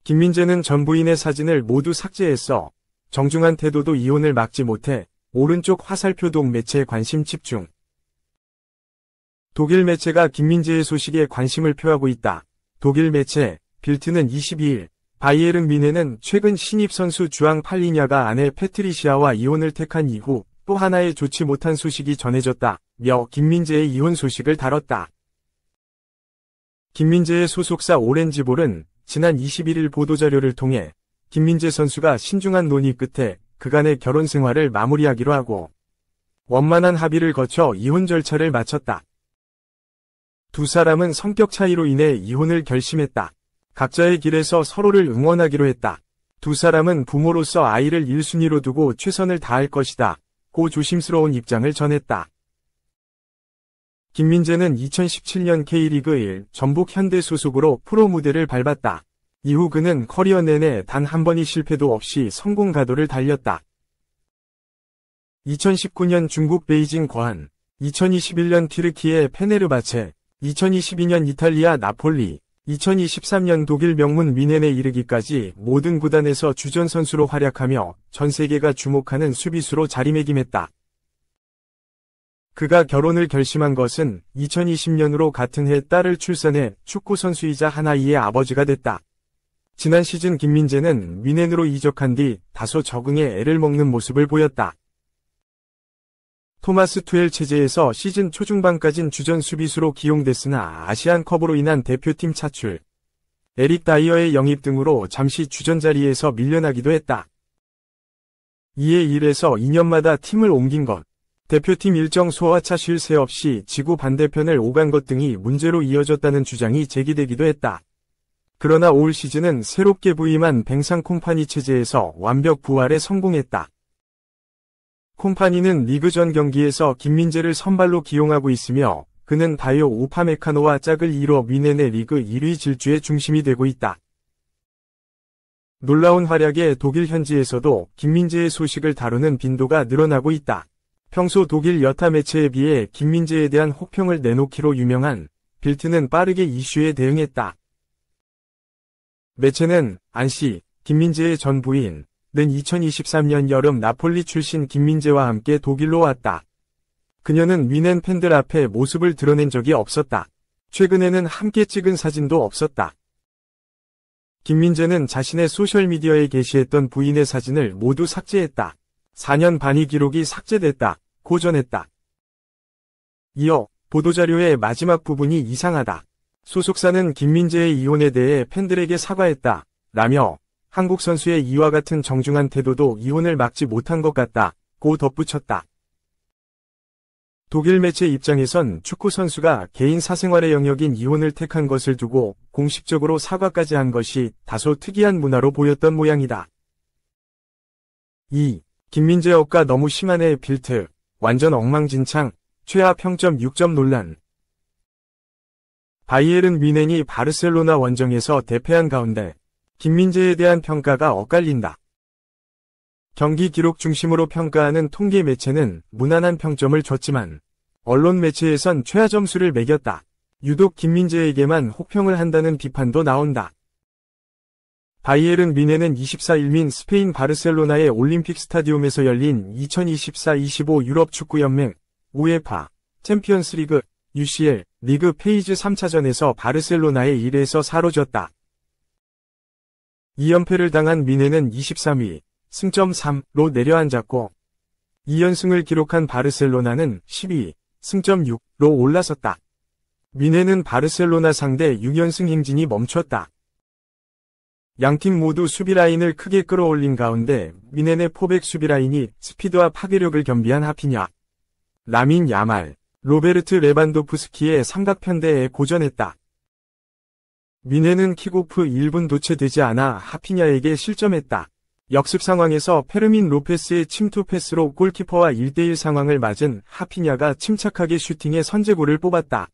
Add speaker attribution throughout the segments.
Speaker 1: 김민재는 전 부인의 사진을 모두 삭제했어. 정중한 태도도 이혼을 막지 못해. 오른쪽 화살표 매체에 관심 집중. 독일 매체가 김민재의 소식에 관심을 표하고 있다. 독일 매체 빌트는 22일 바이에른 뮌헨은 최근 신입 선수 주앙 팔리냐가 아내 패트리시아와 이혼을 택한 이후 또 하나의 좋지 못한 소식이 전해졌다. 며 김민재의 이혼 소식을 다뤘다. 김민재의 소속사 오렌지볼은 지난 21일 보도자료를 통해 김민재 선수가 신중한 논의 끝에 그간의 결혼 생활을 마무리하기로 하고 원만한 합의를 거쳐 이혼 절차를 마쳤다. 두 사람은 성격 차이로 인해 이혼을 결심했다. 각자의 길에서 서로를 응원하기로 했다. 두 사람은 부모로서 아이를 1순위로 두고 최선을 다할 것이다. 고 조심스러운 입장을 전했다. 김민재는 2017년 K리그 1 전북 현대 소속으로 프로 무대를 밟았다. 이후 그는 커리어 내내 단 한 번의 실패도 없이 성공 가도를 달렸다. 2019년 중국 베이징 거한, 2021년 튀르키예 페네르바체, 2022년 이탈리아 나폴리, 2023년 독일 명문 뮌헨에 이르기까지 모든 구단에서 주전 선수로 활약하며 전 세계가 주목하는 수비수로 자리매김했다. 그가 결혼을 결심한 것은 2020년으로 같은 해 딸을 출산해 축구 선수이자 한 아이의 아버지가 됐다. 지난 시즌 김민재는 뮌헨으로 이적한 뒤 다소 적응에 애를 먹는 모습을 보였다. 토마스 투엘 체제에서 시즌 초중반까진 주전 수비수로 기용됐으나 아시안컵으로 인한 대표팀 차출, 에릭 다이어의 영입 등으로 잠시 주전 자리에서 밀려나기도 했다. 이에 1에서 2년마다 팀을 옮긴 것, 대표팀 일정 소화차 쉴 새 없이 지구 반대편을 오간 것 등이 문제로 이어졌다는 주장이 제기되기도 했다. 그러나 올 시즌은 새롭게 부임한 뱅상 콤파니 체제에서 완벽 부활에 성공했다. 콤파니는 리그 전 경기에서 김민재를 선발로 기용하고 있으며 그는 다이오 우파메카노와 짝을 이뤄 뮌헨의 리그 1위 질주의 중심이 되고 있다. 놀라운 활약에 독일 현지에서도 김민재의 소식을 다루는 빈도가 늘어나고 있다. 평소 독일 여타 매체에 비해 김민재에 대한 혹평을 내놓기로 유명한 빌트는 빠르게 이슈에 대응했다. 매체는 안씨, 김민재의 전 부인, 는 2023년 여름 나폴리 출신 김민재와 함께 독일로 왔다. 그녀는 뮌헨 팬들 앞에 모습을 드러낸 적이 없었다. 최근에는 함께 찍은 사진도 없었다. 김민재는 자신의 소셜미디어에 게시했던 부인의 사진을 모두 삭제했다. 4년 반의 기록이 삭제됐다. 고 전했다. 이어 보도자료의 마지막 부분이 이상하다. 소속사는 김민재의 이혼에 대해 팬들에게 사과했다. 라며 한국 선수의 이와 같은 정중한 태도도 이혼을 막지 못한 것 같다. 고 덧붙였다. 독일 매체 입장에선 축구 선수가 개인 사생활의 영역인 이혼을 택한 것을 두고 공식적으로 사과까지 한 것이 다소 특이한 문화로 보였던 모양이다. 2. 김민재 억가 너무 심하네 빌트. 완전 엉망진창. 최하 평점 6점 논란. 바이에른 뮌헨이 바르셀로나 원정에서 대패한 가운데 김민재에 대한 평가가 엇갈린다. 경기 기록 중심으로 평가하는 통계 매체는 무난한 평점을 줬지만 언론 매체에선 최하 점수를 매겼다. 유독 김민재에게만 혹평을 한다는 비판도 나온다. 바이에른 뮌헨은 24일 민 스페인 바르셀로나의 올림픽 스타디움에서 열린 2024-25 유럽 축구연맹 우에파 챔피언스리그 UCL 리그 페이즈 3차전에서 바르셀로나에 1에서 4로 졌다. 2연패를 당한 뮌헨은 23위, 승점 3로 내려앉았고 2연승을 기록한 바르셀로나는 12위, 승점 6로 올라섰다. 뮌헨은 바르셀로나 상대 6연승 행진이 멈췄다. 양팀 모두 수비라인을 크게 끌어올린 가운데 뮌헨의 포백 수비라인이 스피드와 파괴력을 겸비한 하피냐, 라민 야말, 로베르트 레반도프스키의 삼각편대에 고전했다. 뮌헨은 킥오프 1분 도체되지 않아 하피냐에게 실점했다. 역습 상황에서 페르민 로페스의 침투 패스로 골키퍼와 1대1 상황을 맞은 하피냐가 침착하게 슈팅에 선제골을 뽑았다.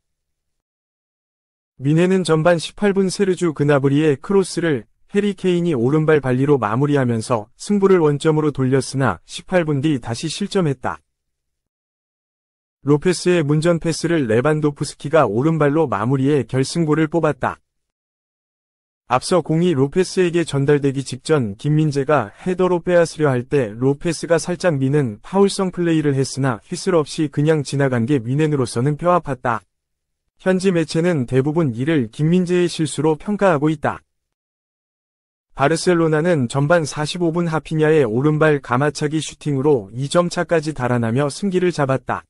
Speaker 1: 뮌헨은 전반 18분 세르주 그나브리의 크로스를 해리 케인이 오른발 발리로 마무리하면서 승부를 원점으로 돌렸으나 18분 뒤 다시 실점했다. 로페스의 문전 패스를 레반도프스키가 오른발로 마무리해 결승골을 뽑았다. 앞서 공이 로페스에게 전달되기 직전 김민재가 헤더로 빼앗으려 할 때 로페스가 살짝 미는 파울성 플레이를 했으나 휘슬 없이 그냥 지나간 게 미넨으로서는 뼈 아팠다. 현지 매체는 대부분 이를 김민재의 실수로 평가하고 있다. 바르셀로나는 전반 45분 하피냐의 오른발 가마차기 슈팅으로 2점 차까지 달아나며 승기를 잡았다.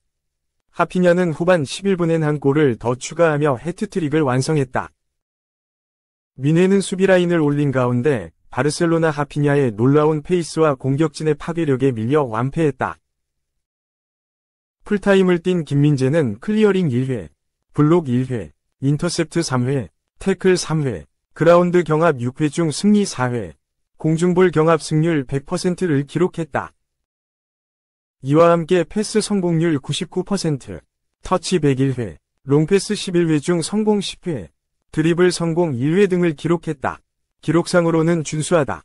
Speaker 1: 하피냐는 후반 11분엔 한 골을 더 추가하며 해트트릭을 완성했다. 미네는 수비라인을 올린 가운데 바르셀로나 하피냐의 놀라운 페이스와 공격진의 파괴력에 밀려 완패했다. 풀타임을 뛴 김민재는 클리어링 1회, 블록 1회, 인터셉트 3회, 태클 3회, 그라운드 경합 6회 중 승리 4회, 공중볼 경합 승률 100%를 기록했다. 이와 함께 패스 성공률 99%, 터치 101회, 롱패스 11회 중 성공 10회, 드리블 성공 1회 등을 기록했다. 기록상으로는 준수하다.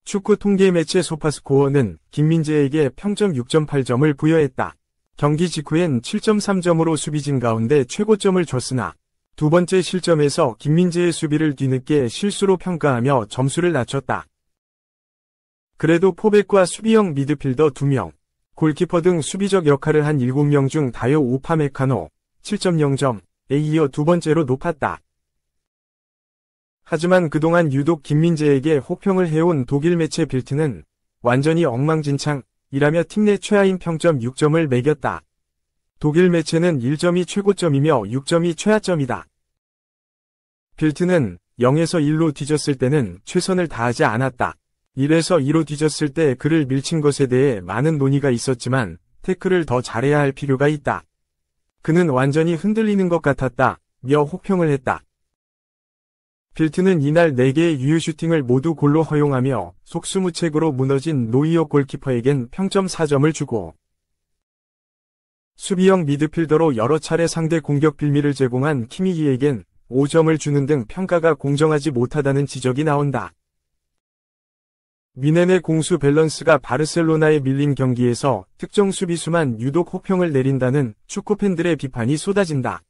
Speaker 1: 축구 통계 매체 소파스코어는 김민재에게 평점 6.8점을 부여했다. 경기 직후엔 7.3점으로 수비진 가운데 최고점을 줬으나 두 번째 실점에서 김민재의 수비를 뒤늦게 실수로 평가하며 점수를 낮췄다. 그래도 포백과 수비형 미드필더 2명, 골키퍼 등 수비적 역할을 한 7명 중 다요 우파메카노 7.0점에 이어 두 번째로 높았다. 하지만 그동안 유독 김민재에게 혹평을 해온 독일 매체 빌트는 완전히 엉망진창이라며 팀 내 최하인 평점 6점을 매겼다. 독일 매체는 1점이 최고점이며 6점이 최하점이다. 빌트는 0에서 1로 뒤졌을 때는 최선을 다하지 않았다. 1에서 2로 뒤졌을 때 그를 밀친 것에 대해 많은 논의가 있었지만 태클을 더 잘해야 할 필요가 있다. 그는 완전히 흔들리는 것 같았다. 며 혹평을 했다. 빌트는 이날 4개의 유효 슈팅을 모두 골로 허용하며 속수무책으로 무너진 노이어 골키퍼에겐 평점 4점을 주고 수비형 미드필더로 여러 차례 상대 공격 빌미를 제공한 키미히에겐 5점을 주는 등 평가가 공정하지 못하다는 지적이 나온다. 미넨의 공수 밸런스가 바르셀로나에 밀린 경기에서 특정 수비수만 유독 혹평을 내린다는 축구팬들의 비판이 쏟아진다.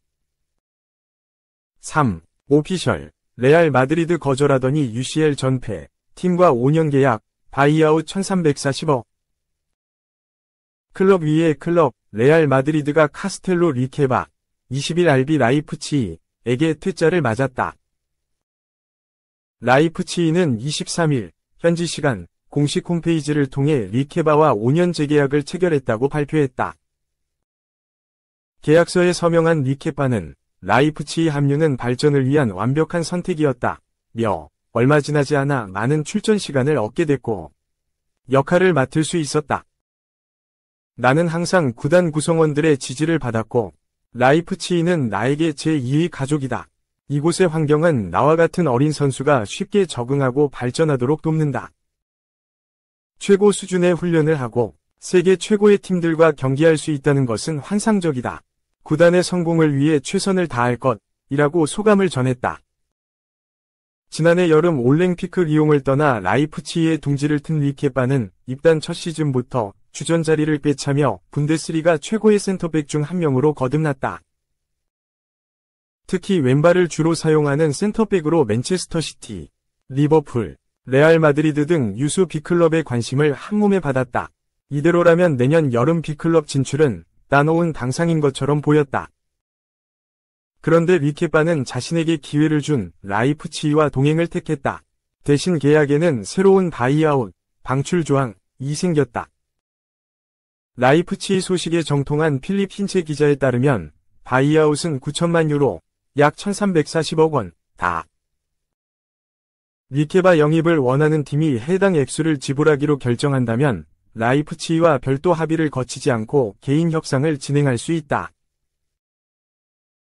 Speaker 1: 3. 오피셜 레알 마드리드 거절하더니 UCL 전패, 팀과 5년 계약, 바이아웃 1340억. 클럽 위의 클럽, 레알 마드리드가 카스텔로 리케바, 20일 RB 라이프치히에게 퇴짜를 맞았다. 라이프치히는 23일, 현지 시간, 공식 홈페이지를 통해 리케바와 5년 재계약을 체결했다고 발표했다. 계약서에 서명한 리케바는 라이프치히 합류는 발전을 위한 완벽한 선택이었다. 며 얼마 지나지 않아 많은 출전 시간을 얻게 됐고 역할을 맡을 수 있었다. 나는 항상 구단 구성원들의 지지를 받았고 라이프치히는 나에게 제2의 가족이다. 이곳의 환경은 나와 같은 어린 선수가 쉽게 적응하고 발전하도록 돕는다. 최고 수준의 훈련을 하고 세계 최고의 팀들과 경기할 수 있다는 것은 환상적이다. 구단의 성공을 위해 최선을 다할 것이라고 소감을 전했다. 지난해 여름 올랭피크 리옹을 떠나 라이프치히의 둥지를 튼 리케바는 입단 첫 시즌부터 주전 자리를 꿰차며 분데스리가 최고의 센터백 중 한 명으로 거듭났다. 특히 왼발을 주로 사용하는 센터백으로 맨체스터 시티, 리버풀, 레알 마드리드 등 유수 B클럽의 관심을 한몸에 받았다. 이대로라면 내년 여름 B클럽 진출은 따놓은 당상인 것처럼 보였다. 그런데 리케바는 자신에게 기회를 준 라이프치히와 동행을 택했다. 대신 계약에는 새로운 바이아웃, 방출 조항이 생겼다. 라이프치히 소식에 정통한 필립 힌체 기자에 따르면 바이아웃은 9천만 유로, 약 1340억 원, 다. 리케바 영입을 원하는 팀이 해당 액수를 지불하기로 결정한다면 라이프치히와 별도 합의를 거치지 않고 개인 협상을 진행할 수 있다.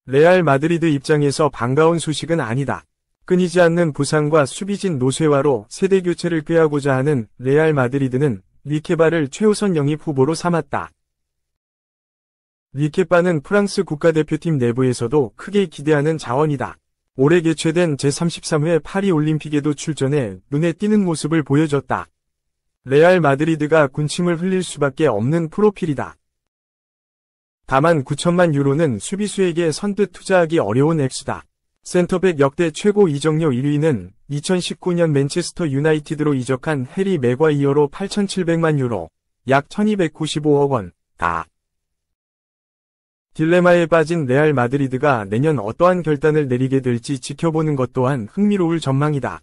Speaker 1: 레알 마드리드 입장에서 반가운 소식은 아니다. 끊이지 않는 부상과 수비진 노쇠화로 세대 교체를 꾀하고자 하는 레알 마드리드는 리케바를 최우선 영입 후보로 삼았다. 리케바는 프랑스 국가대표팀 내부에서도 크게 기대하는 자원이다. 올해 개최된 제33회 파리 올림픽에도 출전해 눈에 띄는 모습을 보여줬다. 레알 마드리드가 군침을 흘릴 수밖에 없는 프로필이다. 다만 9천만 유로는 수비수에게 선뜻 투자하기 어려운 액수다. 센터백 역대 최고 이적료 1위는 2019년 맨체스터 유나이티드로 이적한 해리 맥과이어로 8,700만 유로, 약 1,295억 원, 다. 딜레마에 빠진 레알 마드리드가 내년 어떠한 결단을 내리게 될지 지켜보는 것 또한 흥미로울 전망이다.